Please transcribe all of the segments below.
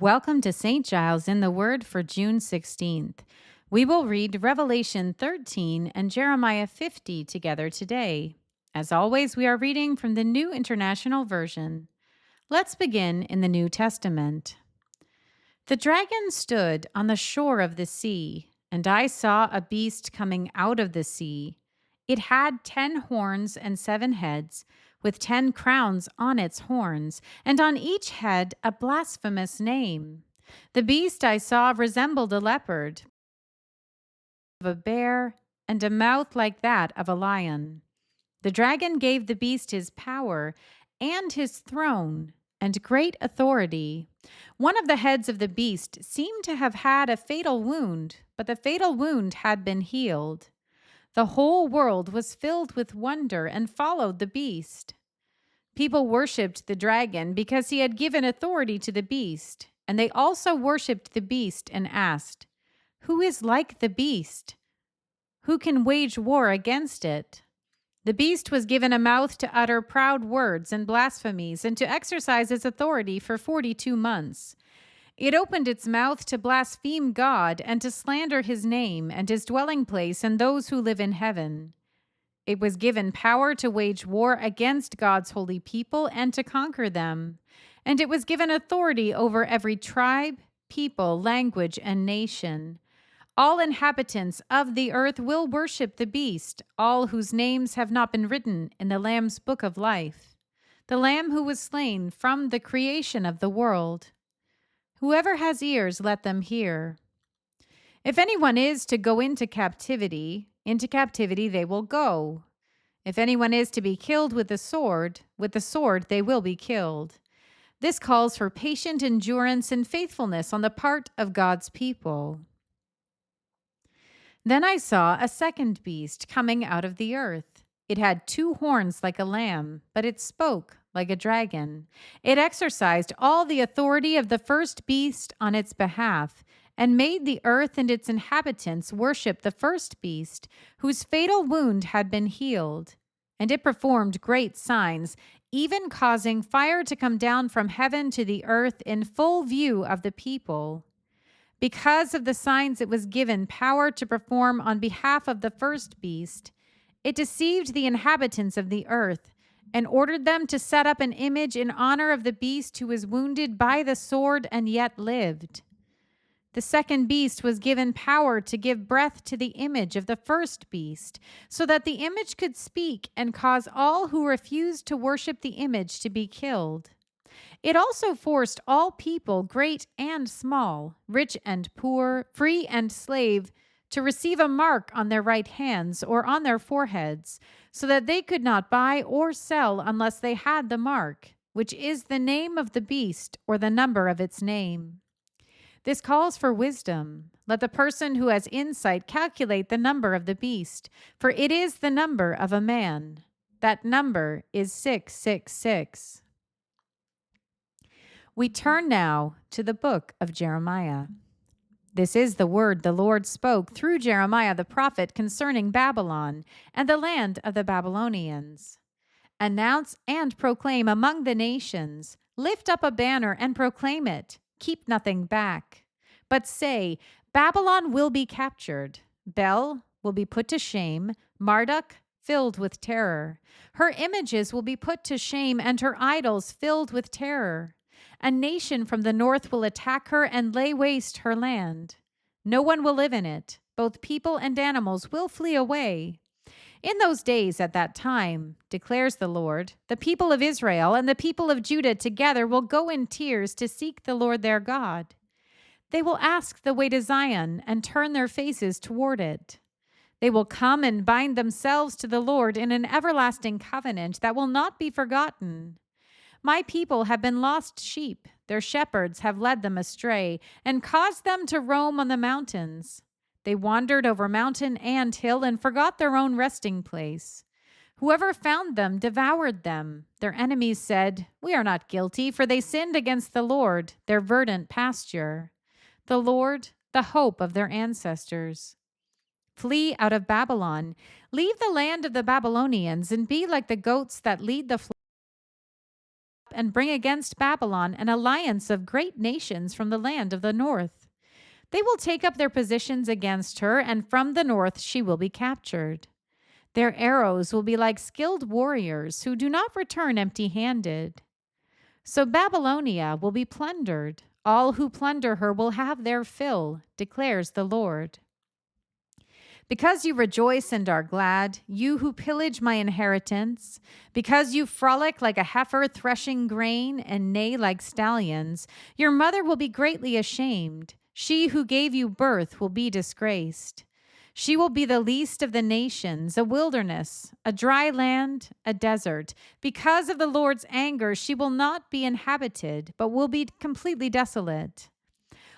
Welcome to St. Giles in the Word for June 16th. We will read Revelation 13 and Jeremiah 50 together today. As always, we are reading from the New International Version. Let's begin in the New Testament. The dragon stood on the shore of the sea, and I saw a beast coming out of the sea. It had 10 horns and 7 heads, with 10 crowns on its horns, and on each head a blasphemous name. The beast I saw resembled a leopard, of a bear, and a mouth like that of a lion. The dragon gave the beast his power and his throne and great authority. One of the heads of the beast seemed to have had a fatal wound, but the fatal wound had been healed. The whole world was filled with wonder and followed the beast. People worshipped the dragon because he had given authority to the beast, and they also worshipped the beast and asked, "Who is like the beast? Who can wage war against it?" The beast was given a mouth to utter proud words and blasphemies and to exercise its authority for 42 months. It opened its mouth to blaspheme God and to slander his name and his dwelling place and those who live in heaven. It was given power to wage war against God's holy people and to conquer them. And it was given authority over every tribe, people, language, and nation. All inhabitants of the earth will worship the beast, all whose names have not been written in the Lamb's book of life, the Lamb who was slain from the creation of the world. Whoever has ears, let them hear. If anyone is to go into captivity they will go. If anyone is to be killed with the sword they will be killed. This calls for patient endurance and faithfulness on the part of God's people. Then I saw a second beast coming out of the earth. It had 2 horns like a lamb, but it spoke like a dragon. It exercised all the authority of the first beast on its behalf, and made the earth and its inhabitants worship the first beast, whose fatal wound had been healed. And it performed great signs, even causing fire to come down from heaven to the earth in full view of the people. Because of the signs it was given power to perform on behalf of the first beast, it deceived the inhabitants of the earth and ordered them to set up an image in honor of the beast who was wounded by the sword and yet lived. The second beast was given power to give breath to the image of the first beast, so that the image could speak and cause all who refused to worship the image to be killed. It also forced all people, great and small, rich and poor, free and slave, to receive a mark on their right hands or on their foreheads, so that they could not buy or sell unless they had the mark, which is the name of the beast or the number of its name. This calls for wisdom. Let the person who has insight calculate the number of the beast, for it is the number of a man. That number is 666. We turn now to the book of Jeremiah. This is the word the Lord spoke through Jeremiah the prophet concerning Babylon and the land of the Babylonians. Announce and proclaim among the nations, lift up a banner and proclaim it, keep nothing back. But say, Babylon will be captured, Bel will be put to shame, Marduk filled with terror. Her images will be put to shame and her idols filled with terror. A nation from the north will attack her and lay waste her land. No one will live in it. Both people and animals will flee away. In those days at that time, declares the Lord, the people of Israel and the people of Judah together will go in tears to seek the Lord their God. They will ask the way to Zion and turn their faces toward it. They will come and bind themselves to the Lord in an everlasting covenant that will not be forgotten. My people have been lost sheep. Their shepherds have led them astray and caused them to roam on the mountains. They wandered over mountain and hill and forgot their own resting place. Whoever found them devoured them. Their enemies said, "We are not guilty, for they sinned against the Lord, their verdant pasture, the Lord, the hope of their ancestors." Flee out of Babylon. Leave the land of the Babylonians and be like the goats that lead the flock and bring against Babylon an alliance of great nations from the land of the north. They will take up their positions against her, and from the north she will be captured. Their arrows will be like skilled warriors who do not return empty-handed. So Babylonia will be plundered. All who plunder her will have their fill, declares the Lord. Because you rejoice and are glad, you who pillage my inheritance, because you frolic like a heifer threshing grain and neigh like stallions, your mother will be greatly ashamed. She who gave you birth will be disgraced. She will be the least of the nations, a wilderness, a dry land, a desert. Because of the Lord's anger, she will not be inhabited, but will be completely desolate.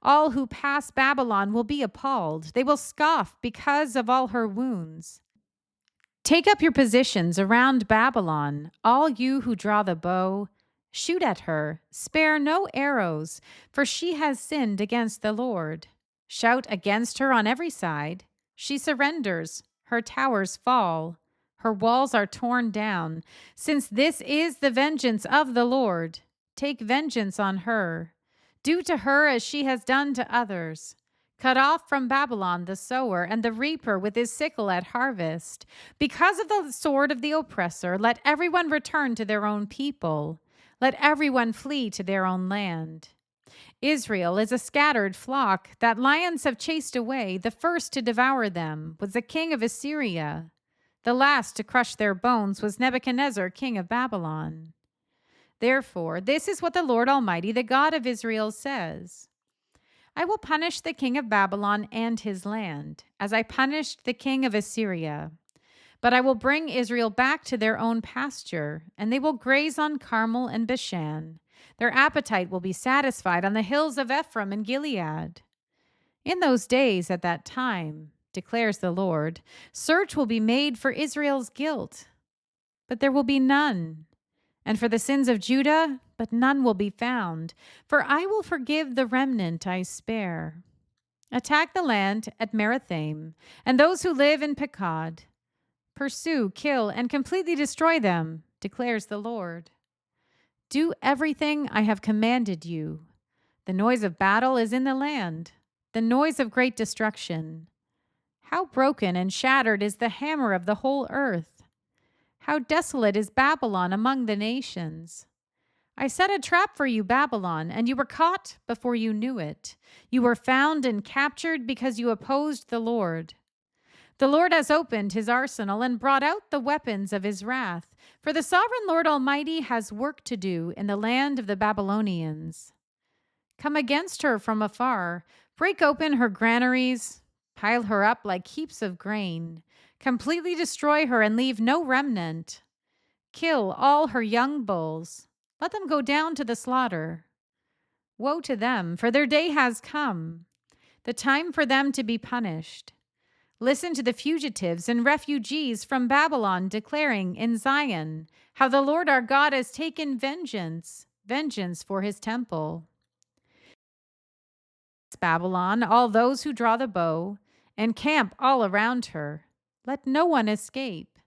All who pass Babylon will be appalled. They will scoff because of all her wounds. Take up your positions around Babylon, all you who draw the bow. Shoot at her, spare no arrows, for she has sinned against the Lord. Shout against her on every side. She surrenders, her towers fall, her walls are torn down. Since this is the vengeance of the Lord, take vengeance on her. Do to her as she has done to others. Cut off from Babylon the sower and the reaper with his sickle at harvest. Because of the sword of the oppressor, let everyone return to their own people. Let everyone flee to their own land. Israel is a scattered flock that lions have chased away. The first to devour them was the king of Assyria. The last to crush their bones was Nebuchadnezzar, king of Babylon. Therefore, this is what the Lord Almighty, the God of Israel, says. I will punish the king of Babylon and his land, as I punished the king of Assyria. But I will bring Israel back to their own pasture, and they will graze on Carmel and Bashan. Their appetite will be satisfied on the hills of Ephraim and Gilead. In those days, at that time, declares the Lord, search will be made for Israel's guilt, but there will be none. And for the sins of Judah, but none will be found. For I will forgive the remnant I spare. Attack the land at Merathaim, and those who live in Pekod. Pursue, kill, and completely destroy them, declares the Lord. Do everything I have commanded you. The noise of battle is in the land, the noise of great destruction. How broken and shattered is the hammer of the whole earth. How desolate is Babylon among the nations. I set a trap for you, Babylon, and you were caught before you knew it. You were found and captured because you opposed the Lord. The Lord has opened his arsenal and brought out the weapons of his wrath, for the sovereign Lord Almighty has work to do in the land of the Babylonians. Come against her from afar, break open her granaries, pile her up like heaps of grain. Completely destroy her and leave no remnant. Kill all her young bulls. Let them go down to the slaughter. Woe to them, for their day has come, the time for them to be punished. Listen to the fugitives and refugees from Babylon declaring in Zion how the Lord our God has taken vengeance for his temple. Babylon, all those who draw the bow, and camp all around her. Let no one escape.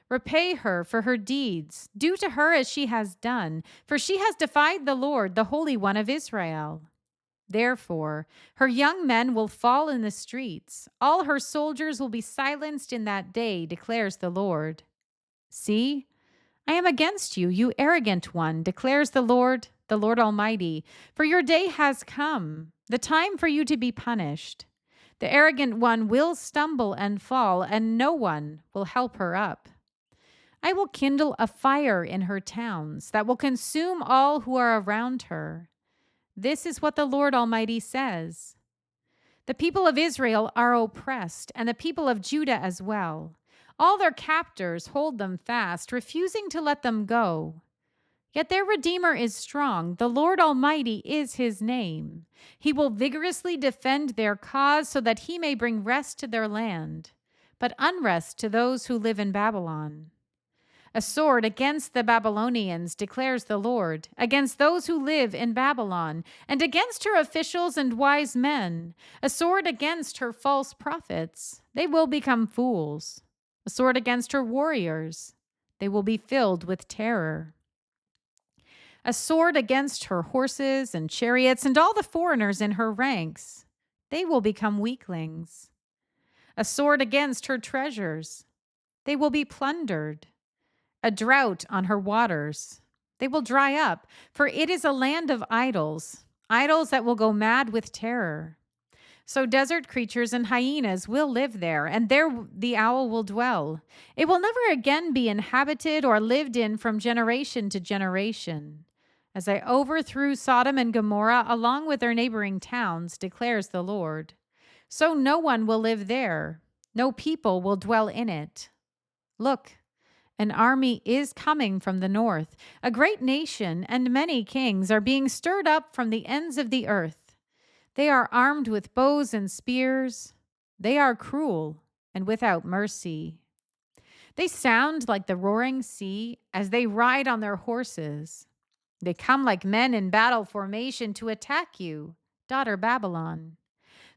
Repay her for her deeds. Do to her as she has done, for she has defied the Lord, the Holy One of Israel. Therefore, her young men will fall in the streets. All her soldiers will be silenced in that day, declares the Lord. See, I am against you, you arrogant one, declares the Lord Almighty, for your day has come, the time for you to be punished. The arrogant one will stumble and fall, and no one will help her up. I will kindle a fire in her towns that will consume all who are around her. This is what the Lord Almighty says. The people of Israel are oppressed, and the people of Judah as well. All their captors hold them fast, refusing to let them go. Yet their Redeemer is strong. The Lord Almighty is his name. He will vigorously defend their cause so that he may bring rest to their land, but unrest to those who live in Babylon. A sword against the Babylonians, declares the Lord, against those who live in Babylon, and against her officials and wise men. A sword against her false prophets. They will become fools. A sword against her warriors. They will be filled with terror. A sword against her horses and chariots and all the foreigners in her ranks. They will become weaklings. A sword against her treasures. They will be plundered. A drought on her waters. They will dry up, for it is a land of idols, idols that will go mad with terror. So desert creatures and hyenas will live there, and there the owl will dwell. It will never again be inhabited or lived in from generation to generation. As I overthrew Sodom and Gomorrah along with their neighboring towns, declares the Lord. So no one will live there, no people will dwell in it. Look, an army is coming from the north. A great nation and many kings are being stirred up from the ends of the earth. They are armed with bows and spears. They are cruel and without mercy. They sound like the roaring sea as they ride on their horses. They come like men in battle formation to attack you, daughter Babylon.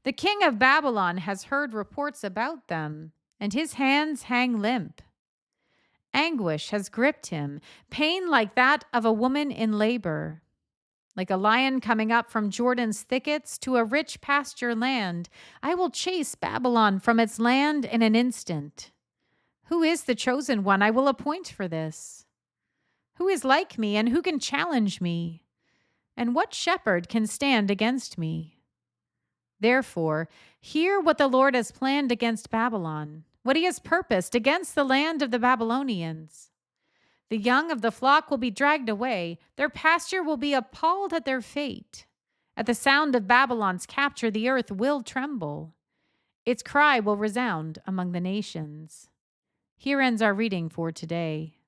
The king of Babylon has heard reports about them, and his hands hang limp. Anguish has gripped him, pain like that of a woman in labor. Like a lion coming up from Jordan's thickets to a rich pasture land, I will chase Babylon from its land in an instant. Who is the chosen one I will appoint for this? Who is like me and who can challenge me? And what shepherd can stand against me? Therefore, hear what the Lord has planned against Babylon, what he has purposed against the land of the Babylonians. The young of the flock will be dragged away. Their pasture will be appalled at their fate. At the sound of Babylon's capture, the earth will tremble. Its cry will resound among the nations. Here ends our reading for today.